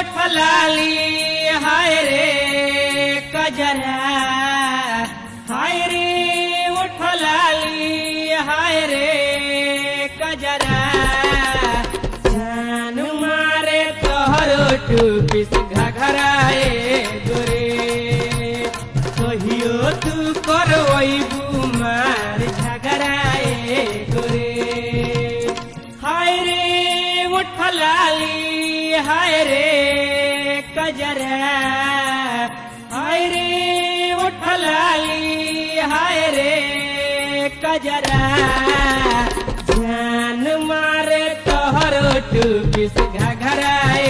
उठलाली हाय रे कजरा, हाय रे उठलाली हाय रे कजरा, जान मारे तोहरो टूपिस घघराए गोरे, कहियो तू करवैबू मार झगड़ाए गोरे। हाय रे उठलाली हाय रे कजरा, हाय रे उठलाली हाय रे कजरा, जान मारे तोहरो टूपिस घघराए